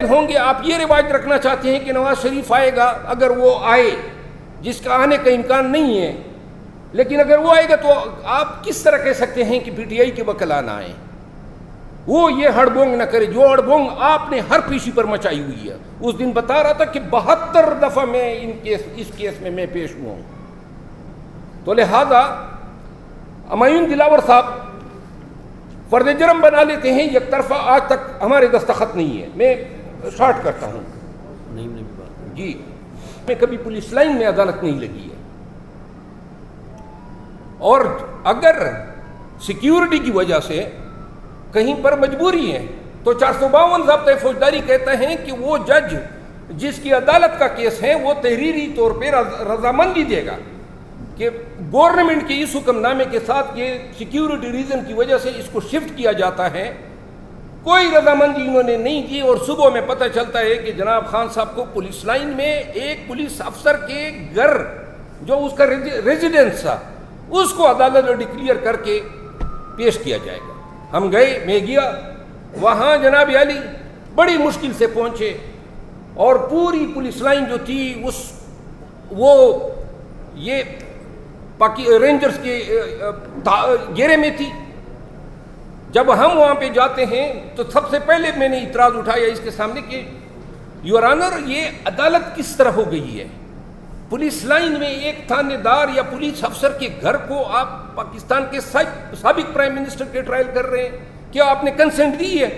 ہوں گے. آپ یہ رواج رکھنا چاہتے ہیں کہ نواز شریف آئے گا, اگر وہ آئے, جس کا آنے کا امکان نہیں ہے, لیکن اگر وہ آئے گا تو آپ کس طرح کہہ سکتے ہیں کہ پی ٹی آئی کے وکلا نہ آئیں؟ وہ یہ ہڑبونگ نہ کرے جو ہڑبونگ آپ نے ہر پیشی پر مچائی ہوئی ہے. اس دن بتا رہا تھا کہ 72 دفعہ میں اس کیس میں پیش ہوا ہوں. تو لہذا ہمایوں دلاور صاحب فرد جرم بنا لیتے ہیں یک طرفہ. آج تک ہمارے دستخط نہیں ہے. میں شارٹ کرتا ہوں جی, میں کبھی پولیس لائن میں عدالت نہیں لگی ہے, اور اگر سیکیورٹی کی وجہ سے کہیں پر مجبوری ہے تو 452 ضابطۂ فوجداری کہتا ہے کہ وہ جج جس کی عدالت کا کیس ہے وہ تحریری طور پہ رضامندی دے گا کہ گورنمنٹ کے اس حکم نامے کے ساتھ یہ سیکیورٹی ریزن کی وجہ سے اس کو شفٹ کیا جاتا ہے. کوئی رضامندی انہوں نے نہیں دی, اور صبح میں پتہ چلتا ہے کہ جناب خان صاحب کو پولیس لائن میں ایک پولیس افسر کے گھر جو اس کا ریزیڈنس تھا اس کو عدالت میں ڈکلیئر کر کے پیش کیا جائے گا. ہم گئے, میں گیا وہاں, جناب علی بڑی مشکل سے پہنچے, اور پوری پولیس لائن جو تھی وہ یہ رینجرز کے گھیرے میں تھی. جب ہم وہاں پہ جاتے ہیں تو سب سے پہلے میں نے اعتراض اٹھایا اس کے سامنے کہ یور آنر یہ عدالت کس طرح ہو گئی ہے؟ پولیس لائن میں ایک تھانے دار یا پولیس افسر کے گھر کو آپ پاکستان کے سابق پرائم منسٹر کے ٹرائل کر رہے ہیں. کیا آپ نے کنسنٹ دی ہے؟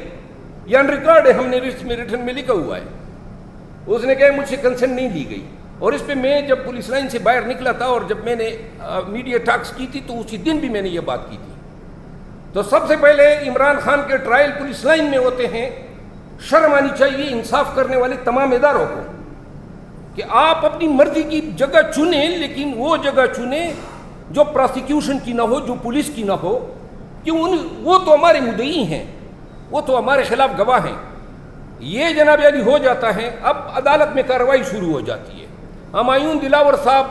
یہ ان ریکارڈ ہے, ہم نے ریٹن میں لکھا ہوا ہے. اس نے کہا مجھ سے کنسنٹ نہیں دی گئی. اور اس پہ میں جب پولیس لائن سے باہر نکلا تھا اور جب میں نے میڈیا ٹاکس کی تھی تو اسی دن بھی میں نے یہ بات کی تھی. تو سب سے پہلے عمران خان کے ٹرائل پولیس لائن میں ہوتے ہیں. شرم آنی چاہیے انصاف کرنے والے تمام اداروں کو کہ آپ اپنی مرضی کی جگہ چنیں, لیکن وہ جگہ چنیں جو پراسیکیوشن کی نہ ہو, جو پولیس کی نہ ہو, کہ وہ تو ہمارے مدعی ہیں, وہ تو ہمارے خلاف گواہ ہیں. یہ جناب علی ہو جاتا ہے. اب عدالت میں کارروائی شروع ہو جاتی ہے. ہمایوں دلاور صاحب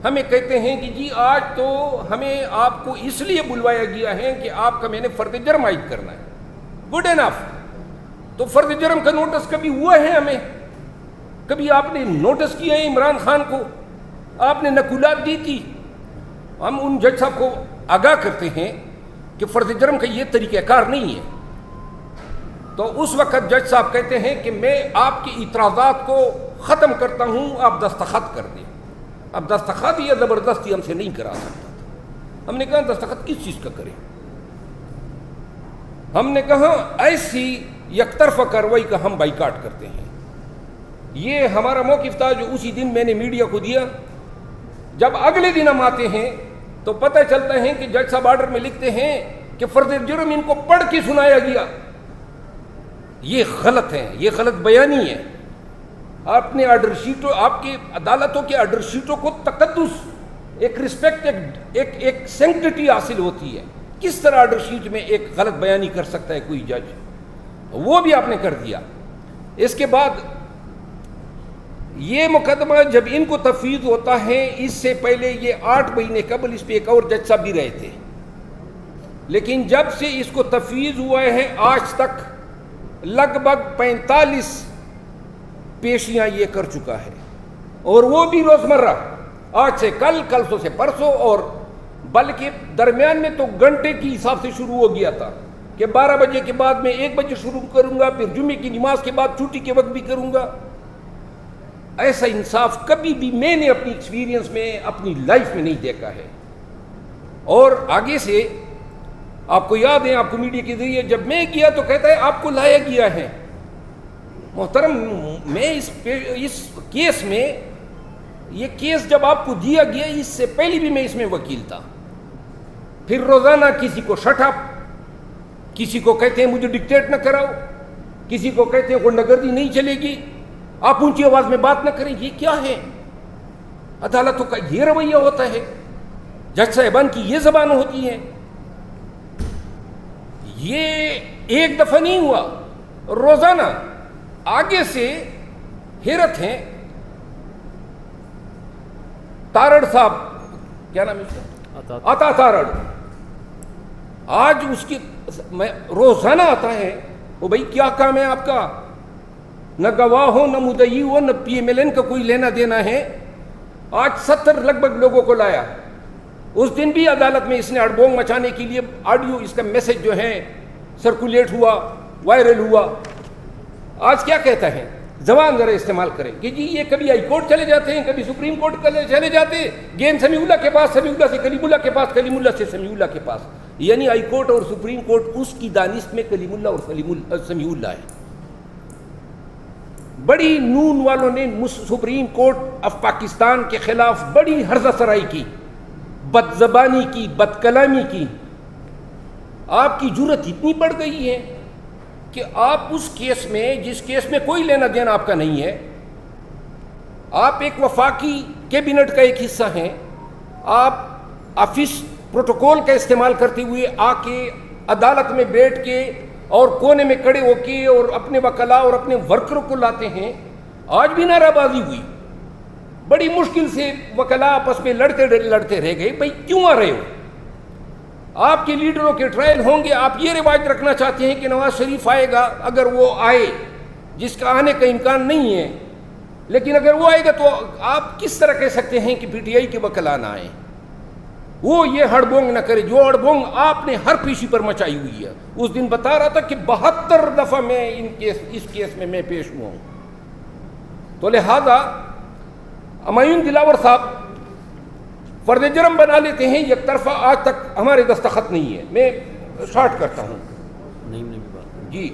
ہمیں کہتے ہیں کہ جی آج تو ہمیں آپ کو اس لیے بلوایا گیا ہے کہ آپ کا میں نے فرد جرم عائد کرنا ہے. Good enough. تو فرد جرم کا نوٹس کبھی ہوا ہے ہمیں؟ کبھی آپ نے نوٹس کیا ہے عمران خان کو؟ آپ نے نقولات دی تھی؟ ہم ان جج صاحب کو آگاہ کرتے ہیں کہ فرد جرم کا یہ طریقہ کار نہیں ہے. تو اس وقت جج صاحب کہتے ہیں کہ میں آپ کی اعتراضات کو ختم کرتا ہوں, آپ دستخط کر دیں. اب دستخط یہ زبردستی ہم سے نہیں کرا سکتا تھا. ہم نے کہا دستخط کس چیز کا کریں؟ ہم نے کہا ایسی یک طرفہ کارروائی کا ہم بائیکاٹ کرتے ہیں. یہ ہمارا موقف تھا جو اسی دن میں نے میڈیا کو دیا. جب اگلے دن ہم آتے ہیں تو پتہ چلتا ہے کہ جج صاحب آرڈر میں لکھتے ہیں کہ فرد جرم ان کو پڑھ کے سنایا گیا. یہ غلط ہے, یہ غلط بیانی ہے. آپ نے آرڈر شیٹوں, آپ کی عدالتوں کے آرڈر شیٹوں کو تقدس, ایک رسپیکٹ, ایک سینکٹیٹی حاصل ہوتی ہے. کس طرح آرڈر شیٹ میں ایک غلط بیانی کر سکتا ہے کوئی جج؟ وہ بھی آپ نے کر دیا. اس کے بعد یہ مقدمہ جب ان کو تفویض ہوتا ہے, اس سے پہلے یہ 8 مہینے قبل اس پہ ایک اور جج صاحب بھی رہے تھے, لیکن جب سے اس کو تفویض ہوا ہے آج تک لگ بھگ 45 پیشیاں یہ کر چکا ہے, اور وہ بھی روزمرہ, آج سے کل, کل سے پرسوں, اور بلکہ درمیان میں تو گھنٹے کی حساب سے شروع ہو گیا تھا کہ 12 بجے کے بعد میں 1 بجے شروع کروں گا, پھر جمعے کی نماز کے بعد چھٹی کے وقت بھی کروں گا. ایسا انصاف کبھی بھی میں نے اپنی ایکسپیرینس میں, اپنی لائف میں نہیں دیکھا ہے. اور آگے سے آپ کو یاد ہے, آپ کو میڈیا کے ذریعے جب میں گیا تو کہتا ہے آپ کو لایا گیا ہے. محترم, میں اس کیس میں, یہ کیس جب آپ کو دیا گیا اس سے پہلے بھی میں اس میں وکیل تھا. پھر روزانہ کسی کو شٹ اپ, کسی کو کہتے ہیں مجھے ڈکٹیٹ نہ کراؤ, کسی کو کہتے ہیں غنڈہ گردی نہیں چلے گی, آپ اونچی آواز میں بات نہ کریں. یہ کیا ہے؟ عدالتوں کا یہ رویہ ہوتا ہے, جج صاحبان کی یہ زبان ہوتی ہے. یہ ایک دفعہ نہیں ہوا, روزانہ. آگے سے حیرت ہے, تارڑ صاحب, کیا نام ہے اس کا, عطا تارڑ, آج اس کی روزانہ آتا ہے, وہ بھائی کیا کام ہے آپ کا؟ نہ گواہ ہو، نہ مدعی ہو، نہ PMLN کا کوئی لینا دینا ہے. آج 70 لگ بھگ لوگوں کو لایا. اس دن بھی عدالت میں اس نے اڑبونگ مچانے کے لیے آڈیو، اس کا میسج جو ہے سرکولیٹ ہوا، وائرل ہوا. آج کیا کہتا ہے؟ زبان ذرا استعمال کریں کہ جی یہ کبھی ہائی کورٹ چلے جاتے ہیں، کبھی سپریم کورٹ چلے جاتے ہیں، گیم سمیع اللہ کے پاس، سمیع اللہ سے کلیم اللہ کے پاس، کلیم اللہ سے سمیع اللہ کے پاس. یعنی ہائی کورٹ اور سپریم کورٹ اس کی دانست میں کلیم اللہ اور سمیع اللہ ہے. بڑی نون والوں نے سپریم کورٹ آف پاکستان کے خلاف بڑی ہرزہ سرائی کی، بد زبانی کی، بد کلامی کی. آپ کی جرت اتنی بڑھ گئی ہے کہ آپ اس کیس میں، جس کیس میں کوئی لینا دینا آپ کا نہیں ہے، آپ ایک وفاقی کیبنٹ کا ایک حصہ ہیں، آپ آفس پروٹوکول کا استعمال کرتے ہوئے آ کے عدالت میں بیٹھ کے اور کونے میں کھڑے ہو کے اور اپنے وکلاء اور اپنے ورکروں کو لاتے ہیں. آج بھی نعرہ بازی ہوئی، بڑی مشکل سے وکلاء آپس میں لڑتے رہ گئے. بھائی کیوں آ رہے ہو؟ آپ کے لیڈروں کے ٹرائل ہوں گے، آپ یہ رواج رکھنا چاہتے ہیں کہ نواز شریف آئے گا، اگر وہ آئے، جس کا آنے کا امکان نہیں ہے، لیکن اگر وہ آئے گا تو آپ کس طرح کہہ سکتے ہیں کہ PTI کے وکلاء نہ آئیں؟ وہ یہ ہڑبونگ نہ کرے جو ہڑبونگ آپ نے ہر پیشی پر مچائی ہوئی ہے. اس دن بتا رہا تھا کہ 72 دفعہ میں اس کیس میں پیش ہوا ہوں. تو لہذا ہمایوں دلاور صاحب فرد جرم بنا لیتے ہیں یک طرفہ. آج تک ہمارے دستخط نہیں ہے. میں شارٹ کرتا ہوں جی.